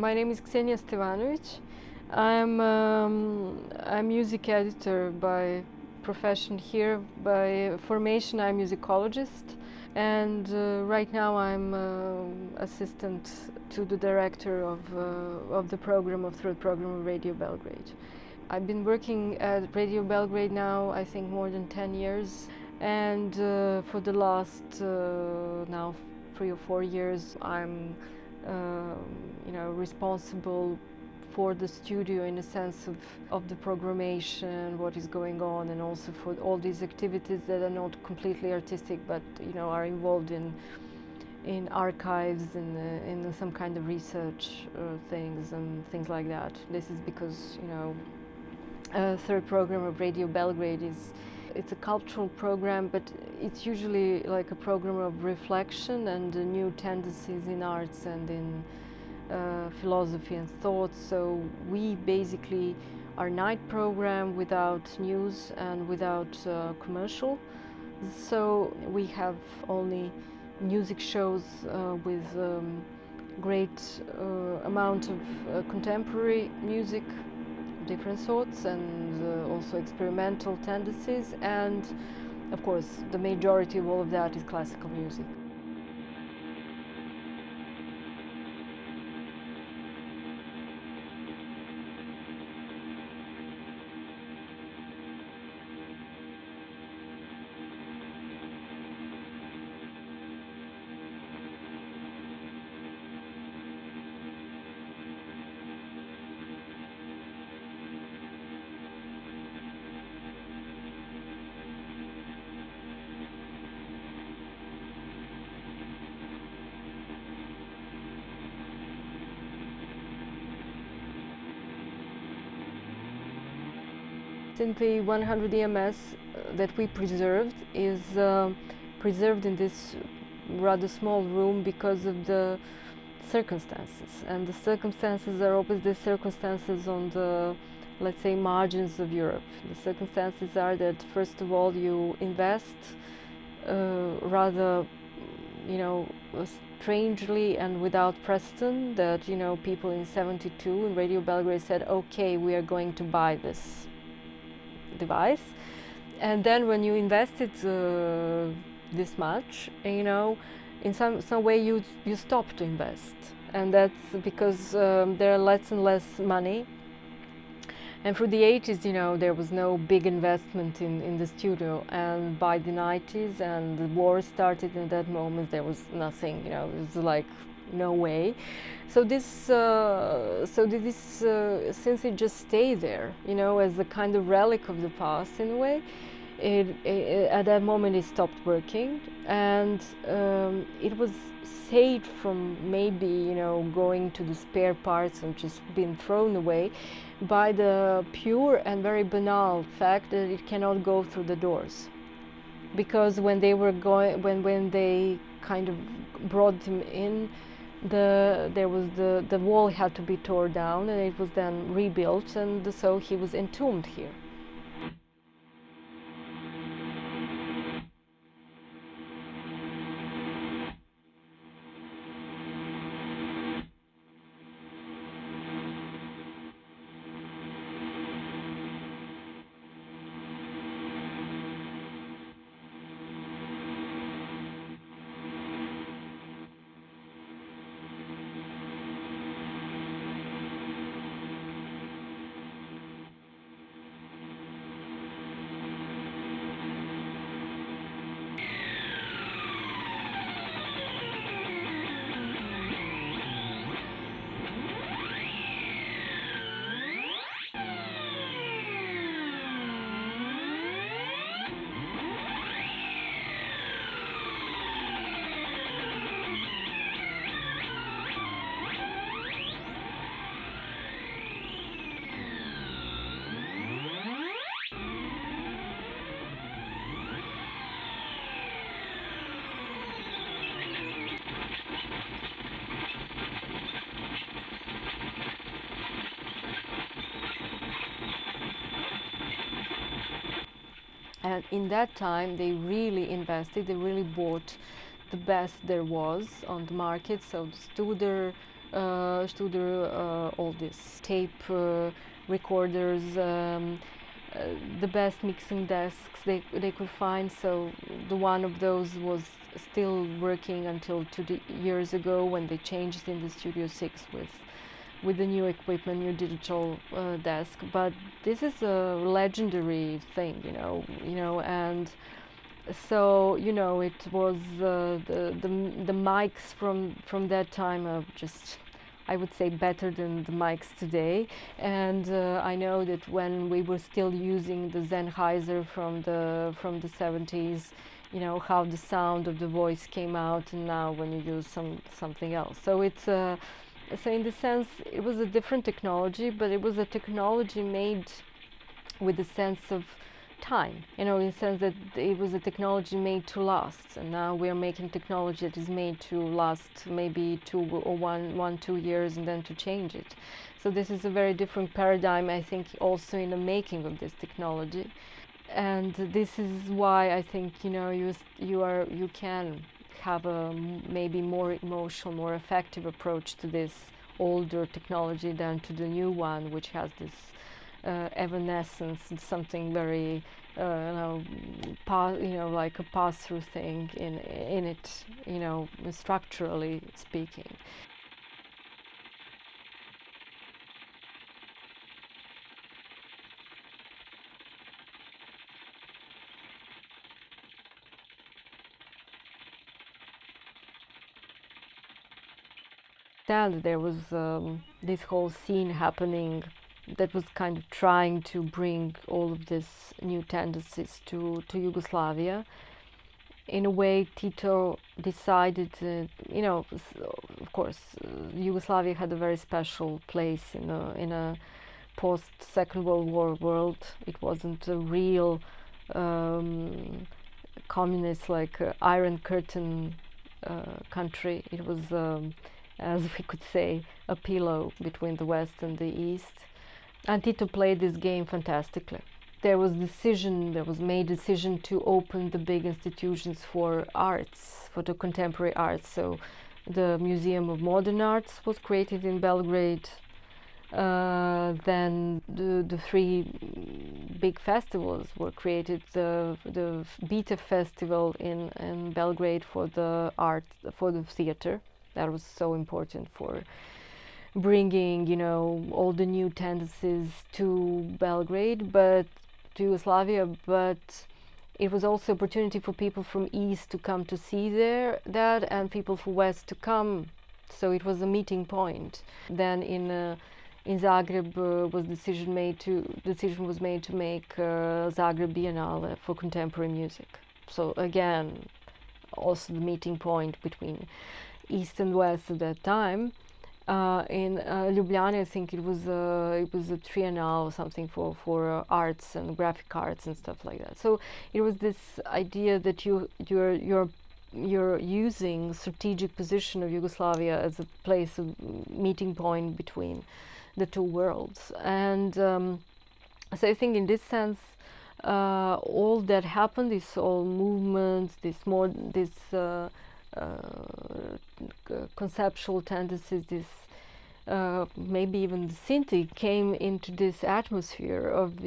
My name is Ksenija Stevanovic. I'm music editor by profession here. By formation, I'm musicologist, and right now I'm assistant to the director of the program of third program of Radio Belgrade. I've been working at Radio Belgrade now, I think, more than 10 years, and for the last now 3 or 4 years, I'm responsible for the studio in a sense of the programmation, what is going on, and also for all these activities that are not completely artistic, but are involved in archives and in some kind of research things and things like that. This is because third program of Radio Belgrade it's a cultural program, but it's usually like a program of reflection and new tendencies in arts and in philosophy and thought. So we basically are night program without news and without commercial. So we have only music shows with great amount of contemporary music, different sorts, and also experimental tendencies, and of course the majority of all of that is classical music. Synthi 100 EMS that we preserved is preserved in this rather small room because of the circumstances, and the circumstances are always the circumstances on the, let's say, margins of Europe. The circumstances are that first of all you invest rather strangely and without precedent, that people in 72 in Radio Belgrade said, okay, we are going to buy this device, and then when you invested this much, in some way you stop to invest, and that's because there are less and less money. And through the 80s, there was no big investment in the studio, and by the 90s and the war started, in that moment there was nothing, it was like no way. So this since it just stayed there, as a kind of relic of the past in a way, at that moment it stopped working, and it was saved from maybe going to the spare parts and just being thrown away by the pure and very banal fact that it cannot go through the doors, because when they were when they kind of brought him in, the wall had to be torn down, and it was then rebuilt, and so he was entombed here. And in that time, they really invested, they really bought the best there was on the market. So the Studer studio, all these tape recorders, the best mixing desks they could find. So the one of those was still working until 2 years ago, when they changed in the Studio 6 with the new equipment, new digital desk. But this is a legendary thing, and so it was the mics from that time are just, I would say, better than the mics today. And I know that when we were still using the Sennheiser from the 70s, how the sound of the voice came out, and now when you use something else. So it's so in the sense it was a different technology, but it was a technology made with a sense of time, in the sense that it was a technology made to last. And now we are making technology that is made to last maybe 2 years, and then to change it. So this is a very different paradigm, I think, also in the making of this technology. And this is why I think you can have a maybe more emotional, more effective approach to this older technology than to the new one, which has this evanescence and something very like a pass-through thing in it, structurally speaking. There was this whole scene happening that was kind of trying to bring all of these new tendencies to Yugoslavia. In a way, Tito decided, of course, Yugoslavia had a very special place in a post-Second World War world. It wasn't a real communist, like Iron Curtain country. It was, as we could say, a pillow between the West and the East. And Tito played this game fantastically. There was made decision to open the big institutions for arts, for the contemporary arts. So the Museum of Modern Arts was created in Belgrade. Then the three big festivals were created. The Bita Festival in Belgrade for the art, for the theater. That was so important for bringing, all the new tendencies to Belgrade, but to Yugoslavia. But it was also opportunity for people from East to come to see that, and people from West to come. So it was a meeting point. Then in Zagreb decision was made to make Zagreb Biennale for contemporary music. So again, also the meeting point between East and West at that time. In Ljubljana, I think it was a triennale or something for arts and graphic arts and stuff like that. So it was this idea that you're using strategic position of Yugoslavia as a place of meeting point between the two worlds. And so I think in this sense, all that happened, these all movements, conceptual tendencies, this maybe even the Synthi came into this atmosphere of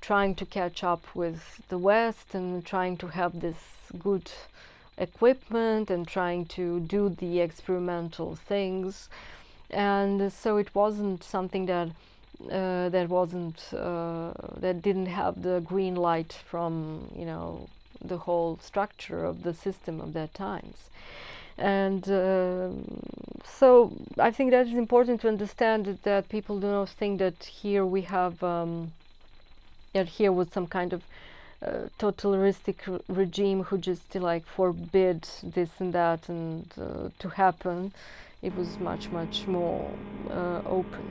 trying to catch up with the West and trying to have this good equipment and trying to do the experimental things. And so it wasn't something that didn't have the green light from the whole structure of the system of that times. And so I think that is important to understand, that people do not think that here we have that here was some kind of totalitarian regime who just forbid this and that and to happen. It was much more open.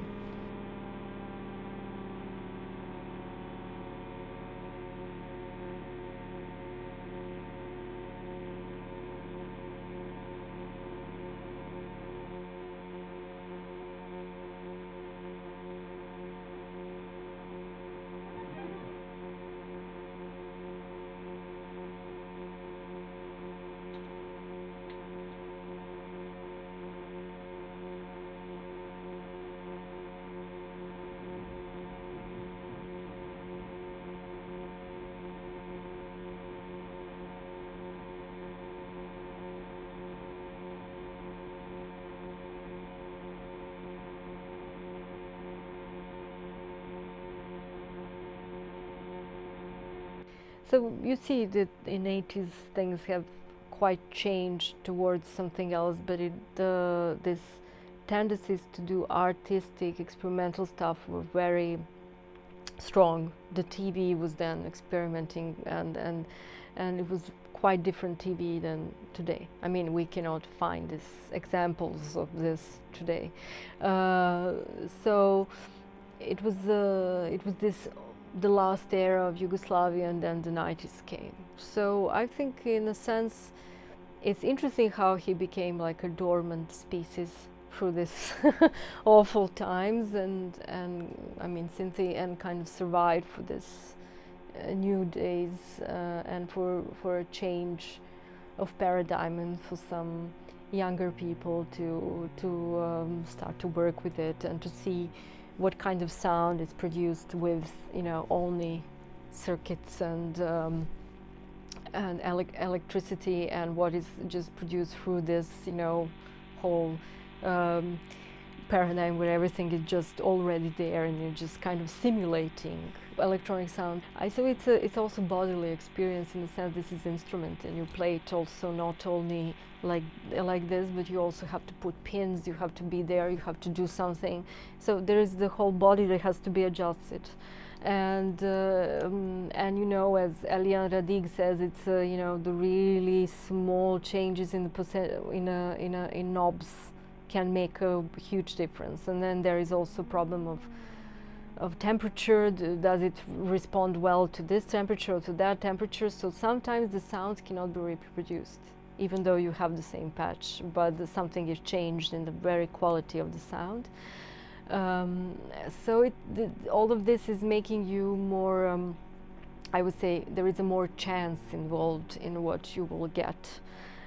So you see that in 80s things have quite changed towards something else, but this tendencies to do artistic, experimental stuff were very strong. The TV was then experimenting, and it was quite different TV than today. I mean, we cannot find these examples of this today. So it was this the last era of Yugoslavia, and then the 90s came. So I think, in a sense, it's interesting how he became like a dormant species through this awful times, and I mean Synthi, and kind of survived for this new days, and for a change of paradigm, and for some younger people to start to work with it and to see what kind of sound is produced with, you know, only circuits and electricity, and what is just produced through this, you know, whole paradigm where everything is just already there and you're just kind of simulating electronic sound. So it's also bodily experience, in the sense this is instrument, and you play it also not only like this, but you also have to put pins, you have to be there, you have to do something. So there is the whole body that has to be adjusted. And you know, as Elian Radig says, it's you know, the really small changes in the in knobs can make a huge difference. And then there is also problem of temperature. Does it respond well to this temperature or to that temperature? So sometimes the sounds cannot be reproduced, even though you have the same patch, but something is changed in the very quality of the sound. So all of this is making you more, I would say, there is a more chance involved in what you will get.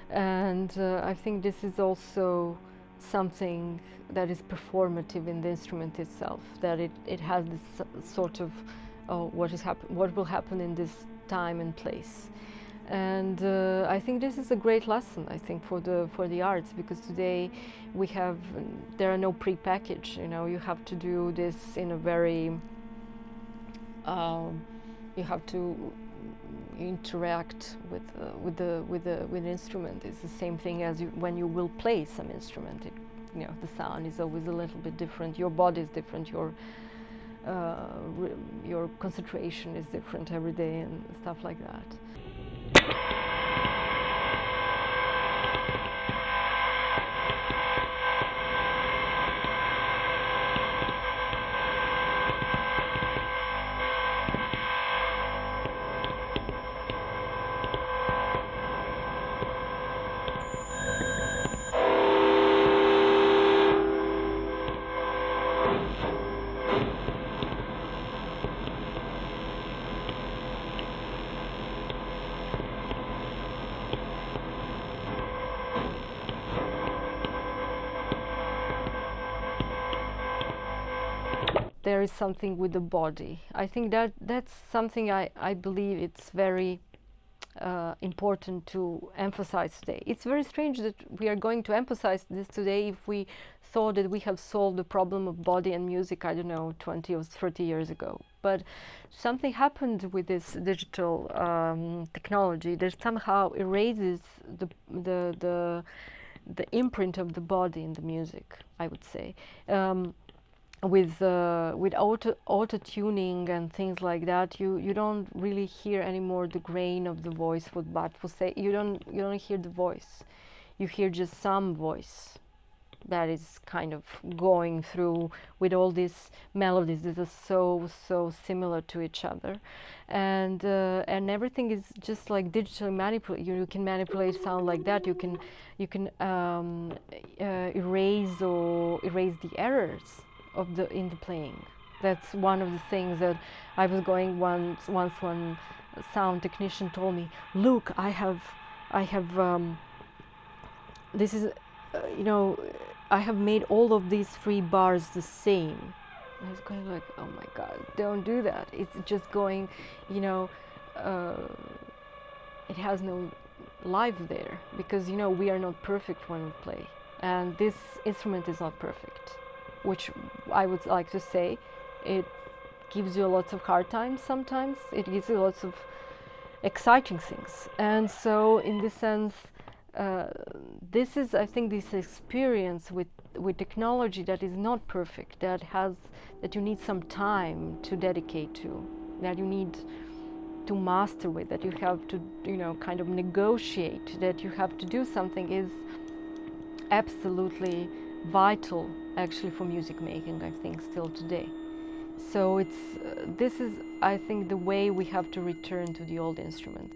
And I think this is also something that is performative in the instrument itself, that it has this sort of what will happen in this time and place. And I think this is a great lesson, I think, for the arts, because today there are no pre-packaged, you know, you have to do this in a very you have to interact with the instrument. It's the same thing as when you will play some instrument. You know, the sound is always a little bit different. Your body is different. Your concentration is different every day, and stuff like that. There is something with the body. I think that's something I believe it's very important to emphasize today. It's very strange that we are going to emphasize this today if we thought that we have solved the problem of body and music, I don't know, 20 or 30 years ago. But something happened with this digital technology that somehow erases the imprint of the body in the music, I would say. With auto tuning and things like that, you don't really hear anymore the grain of the voice. What Bart will say, you don't hear the voice. You hear just some voice that is kind of going through with all these melodies that are so similar to each other, and everything is just like digitally manipulated. You can manipulate sound like that. You can erase the errors in the playing. That's one of the things that I was going once one sound technician told me, look, I have this is you know, I have made all of these 3 bars the same. I was going like, oh my god, don't do that. It's just going, you know, it has no life there, because, you know, we are not perfect when we play, and this instrument is not perfect, which I would like to say, it gives you lots of hard times sometimes. It gives you lots of exciting things. And so in this sense, this is, I think, this experience with technology that is not perfect, that you need some time to dedicate to, that you need to master with, that you have to, kind of negotiate, that you have to do something, is absolutely vital actually for music making, I think, still today. So this is, I think, the way we have to return to the old instrument.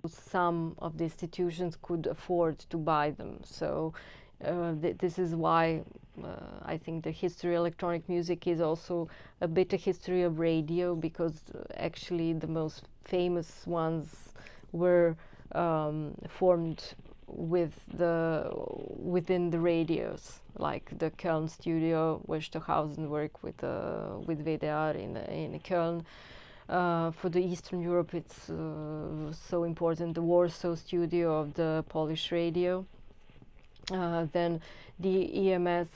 Some of the institutions could afford to buy them. So this is why I think the history of electronic music is also a bit a history of radio, because actually the most famous ones were formed within the radios, like the Köln studio, where Stockhausen worked with WDR in Köln. For the Eastern Europe, it's so important, the Warsaw studio of the Polish radio. Then the EMS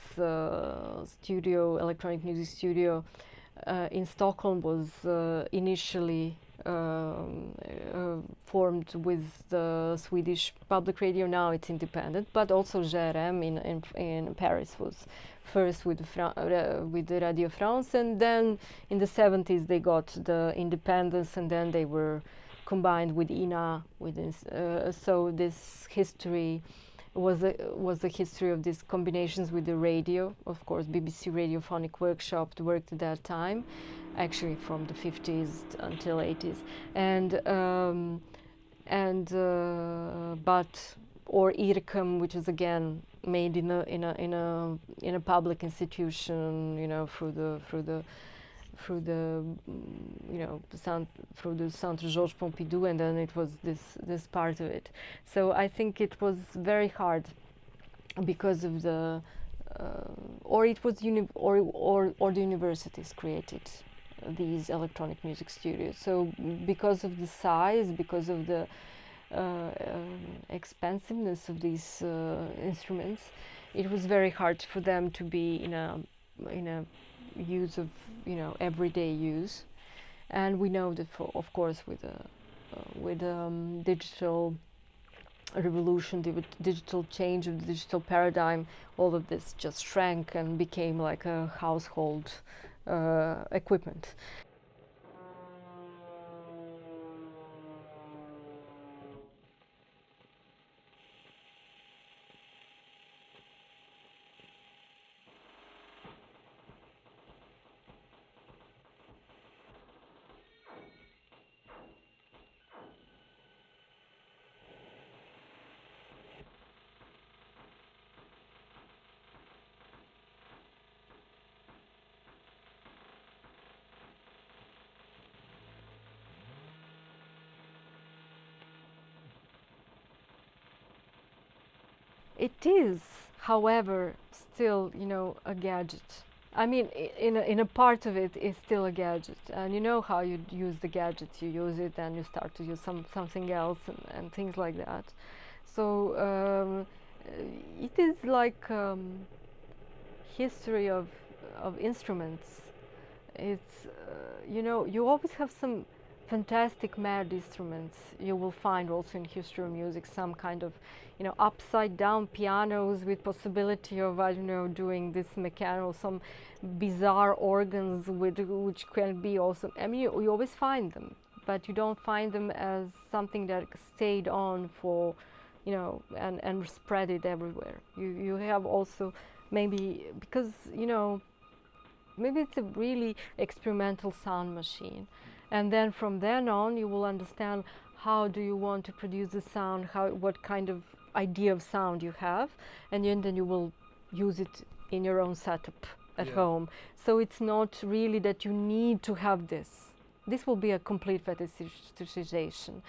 studio, electronic music studio in Stockholm, was initially formed with the Swedish public radio. Now it's independent, but also GRM in Paris was first with the Radio France, and then in the 70s they got the independence, and then they were combined with INA. So this history was the history of these combinations with the radio. Of course, BBC Radiophonic Workshop worked at that time, actually from the 50s until 80s, or IRCAM, which is again made in a public institution, through the Centre Georges Pompidou, and then it was this part of it. So I think it was very hard because of the the universities created these electronic music studios. So because of the size, because of the expensiveness of these instruments, it was very hard for them to be in a use of everyday use. And we know that, of course, with digital revolution, the digital change of the digital paradigm, all of this just shrank and became like a household equipment. It is, however, still, a gadget. I mean, in a part of it is still a gadget, and you know how you use the gadget. You use it, and you start to use something else, and things like that. So it is like history of instruments. It's you know, you always have some fantastic mad instruments. You will find also in history of music some kind of, you know, upside down pianos with possibility of, I don't know, doing this mechanical, some bizarre organs with which can be also, I mean, you always find them, but you don't find them as something that stayed on for, you know, and spread it everywhere. You have also maybe, because, you know, maybe it's a really experimental sound machine, and then from then on you will understand how do you want to produce the sound, what kind of idea of sound you have, and then you will use it in your own setup at home. So it's not really that you need to have this. This will be a complete fetishization.